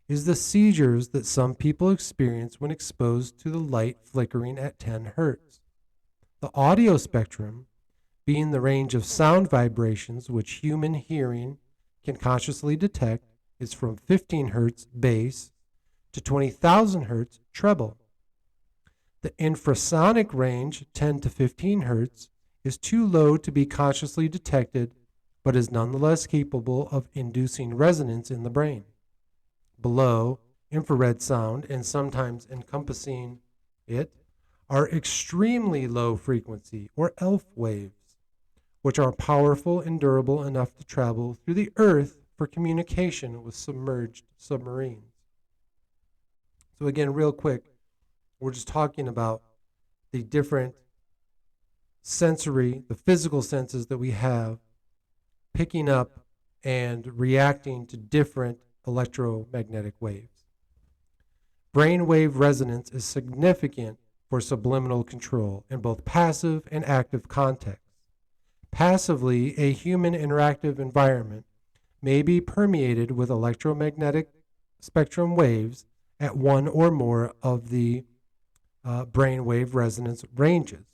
is the seizures that some people experience when exposed to the light flickering at 10 hertz. The audio spectrum, being the range of sound vibrations which human hearing can consciously detect, is from 15 hertz bass to 20,000 hertz treble. The infrasonic range, 10 to 15 hertz, is too low to be consciously detected but is nonetheless capable of inducing resonance in the brain. Below, infrared sound, and sometimes encompassing it, are extremely low frequency or ELF waves, which are powerful and durable enough to travel through the earth for communication with submerged submarines. So again, real quick, we're just talking about the different sensory, the physical senses that we have, picking up and reacting to different electromagnetic waves. Brainwave resonance is significant for subliminal control in both passive and active contexts. Passively, a human interactive environment may be permeated with electromagnetic spectrum waves at one or more of the brainwave resonance ranges,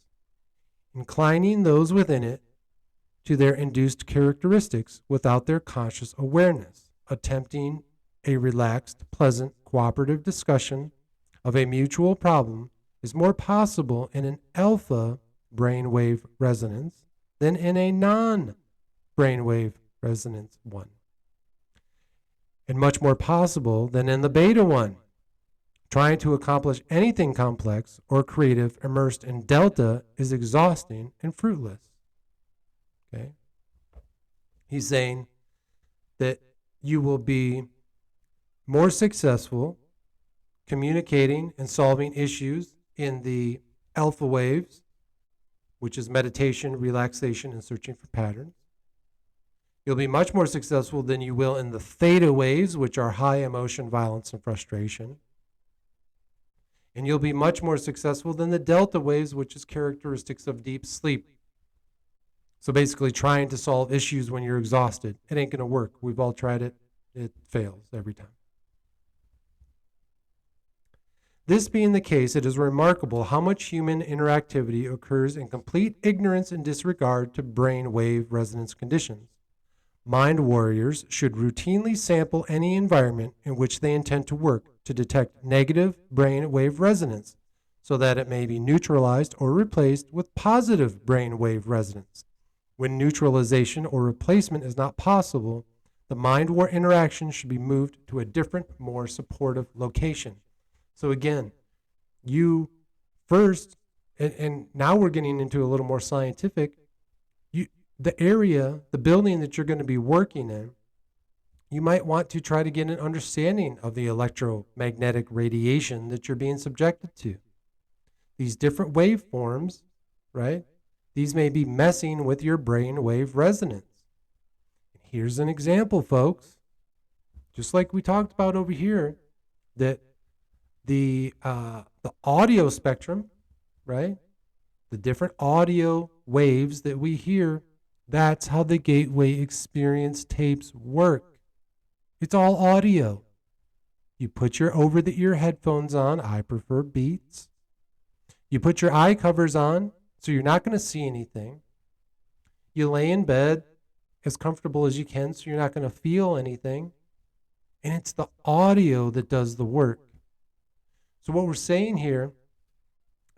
inclining those within it to their induced characteristics without their conscious awareness, attempting a relaxed, pleasant, cooperative discussion of a mutual problem is more possible in an alpha brainwave resonance than in a non-brainwave resonance one, and much more possible than in the beta one. Trying to accomplish anything complex or creative immersed in delta is exhausting and fruitless. Okay? He's saying that you will be more successful communicating and solving issues in the alpha waves, which is meditation, relaxation, and searching for patterns. You'll be much more successful than you will in the theta waves, which are high emotion, violence, and frustration. And you'll be much more successful than the delta waves, which is characteristics of deep sleep. So basically trying to solve issues when you're exhausted. It ain't going to work. We've all tried it. It fails every time. This being the case, it is remarkable how much human interactivity occurs in complete ignorance and disregard to brain wave resonance conditions. Mind warriors should routinely sample any environment in which they intend to work to detect negative brain wave resonance so that it may be neutralized or replaced with positive brain wave resonance. When neutralization or replacement is not possible, the mind war interaction should be moved to a different, more supportive location. So again, you first, and now we're getting into a little more scientific, the area, the building that you're going to be working in, you might want to try to get an understanding of the electromagnetic radiation that you're being subjected to. These different waveforms, right? These may be messing with your brain wave resonance. Here's an example, folks. Just like we talked about over here, that the audio spectrum, right? The different audio waves that we hear, that's how the gateway experience tapes work. It's all audio. You put your over-the-ear headphones on. I prefer Beats. You put your eye covers on, so you're not going to see anything. You lay in bed as comfortable as you can, so you're not going to feel anything. And it's the audio that does the work. So what we're saying here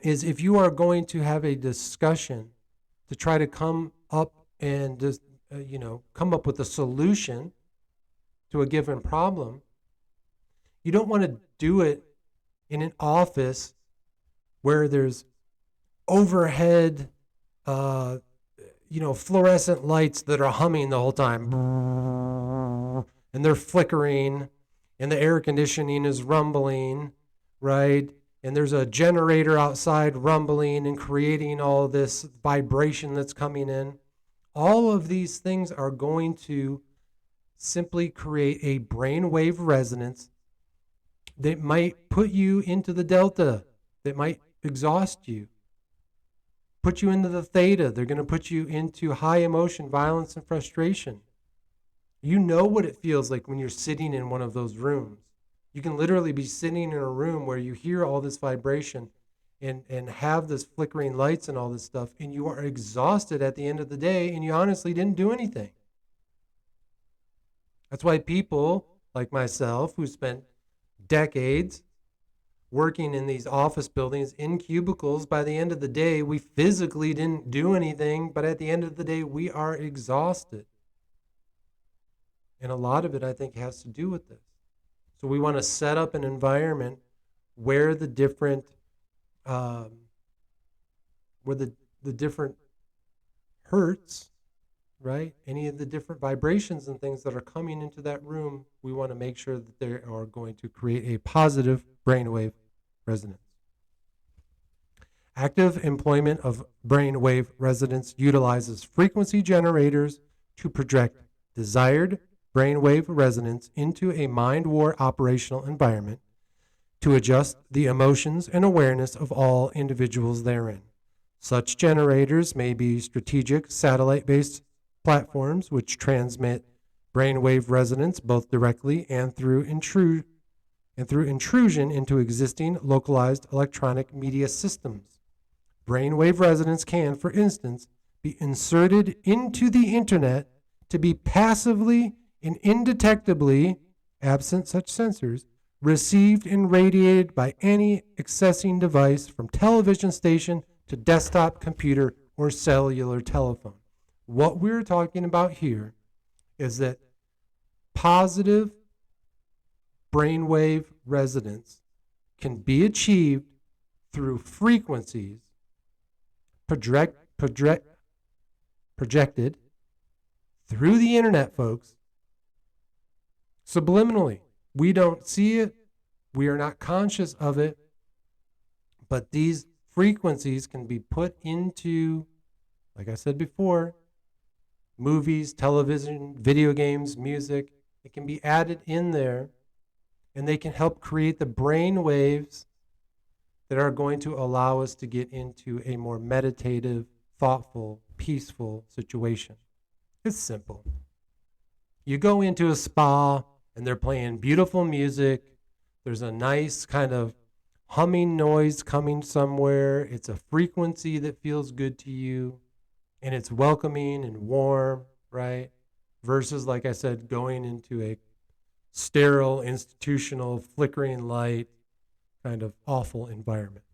is if you are going to have a discussion to try to come up and just, come up with a solution to a given problem, you don't want to do it in an office where there's overhead, fluorescent lights that are humming the whole time, and they're flickering, and the air conditioning is rumbling, right? And there's a generator outside rumbling and creating all this vibration that's coming in. All of these things are going to simply create a brainwave resonance that might put you into the delta, that might exhaust you, put you into the theta. They're going to put you into high emotion, violence, and frustration. You know what it feels like when you're sitting in one of those rooms. You can literally be sitting in a room where you hear all this vibration and have this flickering lights and all this stuff, and you are exhausted at the end of the day, and you honestly didn't do anything. That's why people like myself, who spent decades working in these office buildings in cubicles, by the end of the day, we physically didn't do anything, but at the end of the day, we are exhausted. And a lot of it, I think, has to do with this. So we want to set up an environment where the different, where the different hertz, right? Any of the different vibrations and things that are coming into that room, we want to make sure that they are going to create a positive brainwave resonance. Active employment of brainwave resonance utilizes frequency generators to project desired brainwave resonance into a mind war operational environment to adjust the emotions and awareness of all individuals therein. Such generators may be strategic satellite-based platforms which transmit brainwave resonance both directly and through intrusion into existing localized electronic media systems. Brainwave resonance can, for instance, be inserted into the internet to be passively and indetectably, absent such sensors, received and radiated by any accessing device from television station to desktop computer or cellular telephone. What we're talking about here is that positive brainwave resonance can be achieved through frequencies projected through the internet, folks, subliminally. We don't see it. We are not conscious of it. But these frequencies can be put into, like I said before, movies, television, video games, music. It can be added in there, and they can help create the brain waves that are going to allow us to get into a more meditative, thoughtful, peaceful situation. It's simple. You go into a spa and they're playing beautiful music. There's a nice kind of humming noise coming somewhere. It's a frequency that feels good to you, and it's welcoming and warm, right? Versus, like I said, going into a sterile, institutional, flickering light, kind of awful environment.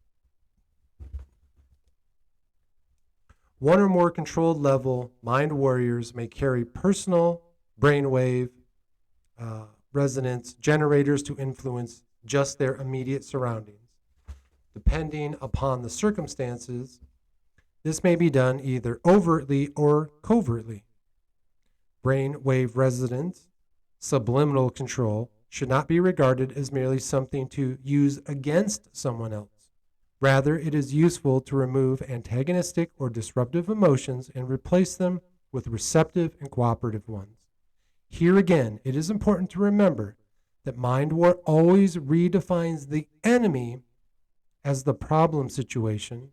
One or more controlled level mind warriors may carry personal brainwave resonance generators to influence just their immediate surroundings. Depending upon the circumstances, this may be done either overtly or covertly. Brainwave resonance, subliminal control, should not be regarded as merely something to use against someone else. Rather, it is useful to remove antagonistic or disruptive emotions and replace them with receptive and cooperative ones. Here again, it is important to remember that mind war always redefines the enemy as the problem situation,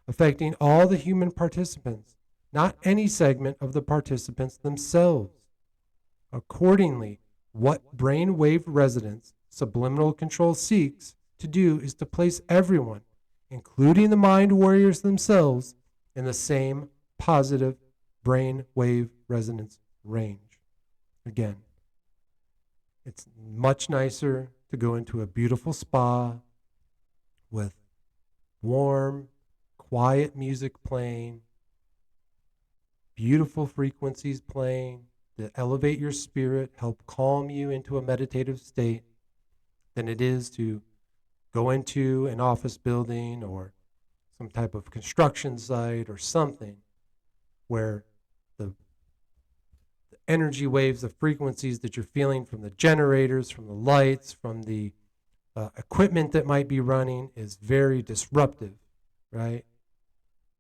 affecting all the human participants, not any segment of the participants themselves. Accordingly, what brainwave resonance subliminal control seeks to do is to place everyone, including the mind warriors themselves, in the same positive brainwave resonance range. Again, it's much nicer to go into a beautiful spa with warm, quiet music playing, beautiful frequencies playing that elevate your spirit, help calm you into a meditative state, than it is to go into an office building or some type of construction site or something where the energy waves, the frequencies that you're feeling from the generators, from the lights, from the equipment that might be running is very disruptive, right?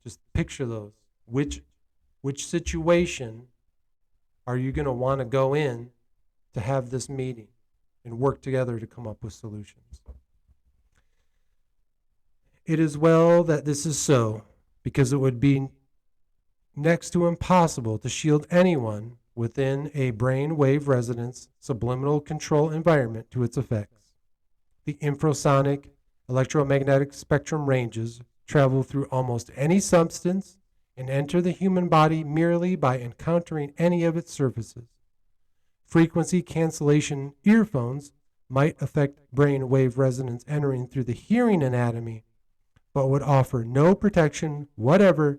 Just picture those. Which situation are you going to want to go in to have this meeting and work together to come up with solutions? It is well that this is so, because it would be next to impossible to shield anyone within a brain wave resonance subliminal control environment to its effects. The infrasonic electromagnetic spectrum ranges travel through almost any substance and enter the human body merely by encountering any of its surfaces. Frequency cancellation earphones might affect brain wave resonance entering through the hearing anatomy, but would offer no protection whatever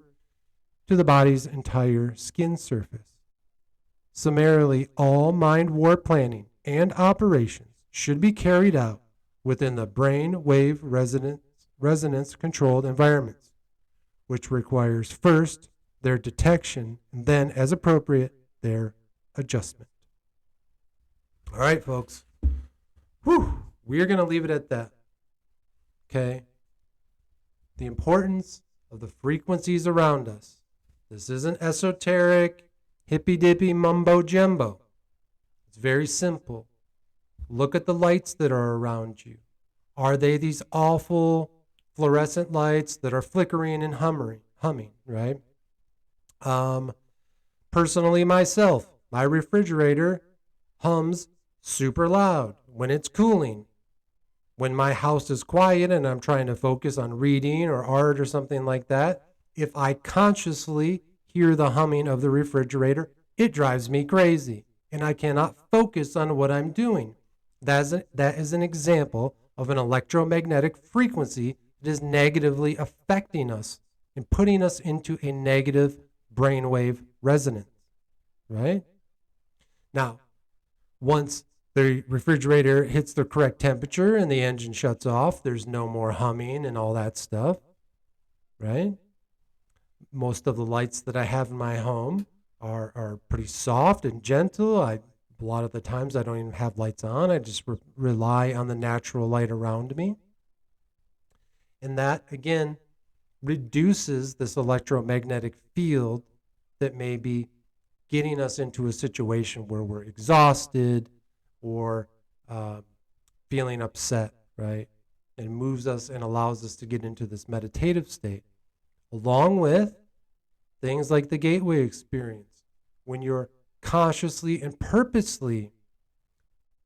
to the body's entire skin surface. Summarily, all mind war planning and operations should be carried out within the brain wave resonance controlled environments, which requires first their detection and then, as appropriate, their adjustment. All right, folks. Whew, we are going to leave it at that. Okay? The importance of the frequencies around us. This isn't esoteric, hippy-dippy mumbo-jumbo. It's very simple. Look at the lights that are around you. Are they these awful fluorescent lights that are flickering and humming, right? Personally, myself, my refrigerator hums super loud when it's cooling. When my house is quiet and I'm trying to focus on reading or art or something like that, if I consciously hear the humming of the refrigerator, it drives me crazy and I cannot focus on what I'm doing. That is an example of an electromagnetic frequency that is negatively affecting us and putting us into a negative brainwave resonance, right? Now, once the refrigerator hits the correct temperature and the engine shuts off, there's no more humming and all that stuff, right? Most of the lights that I have in my home are pretty soft and gentle. A lot of the times I don't even have lights on. I just rely on the natural light around me. And that, again, reduces this electromagnetic field that may be getting us into a situation where we're exhausted or feeling upset, right? And moves us and allows us to get into this meditative state, along with things like the gateway experience, when you're consciously and purposely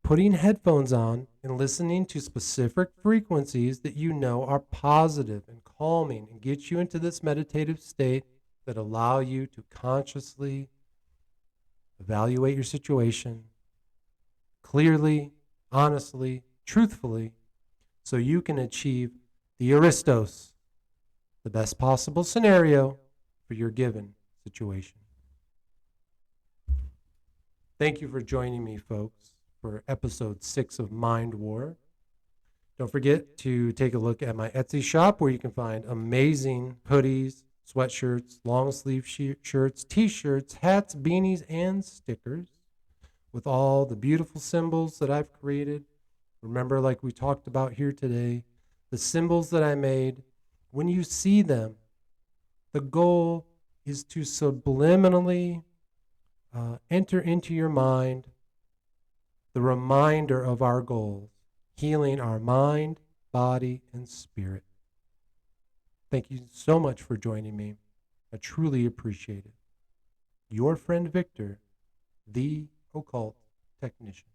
putting headphones on and listening to specific frequencies that you know are positive and calming and get you into this meditative state that allow you to consciously evaluate your situation clearly, honestly, truthfully, so you can achieve the Aristos, the best possible scenario for your given situation. Thank you for joining me, folks, for episode 6 of Mind War. Don't forget to take a look at my Etsy shop where you can find amazing hoodies, sweatshirts, long sleeve shirts, t-shirts, hats, beanies, and stickers with all the beautiful symbols that I've created. Remember, like we talked about here today, the symbols that I made, when you see them, the goal is to subliminally enter into your mind the reminder of our goals, healing our mind, body, and spirit. Thank you so much for joining me. I truly appreciate it. Your friend Victor, the Occult Technician.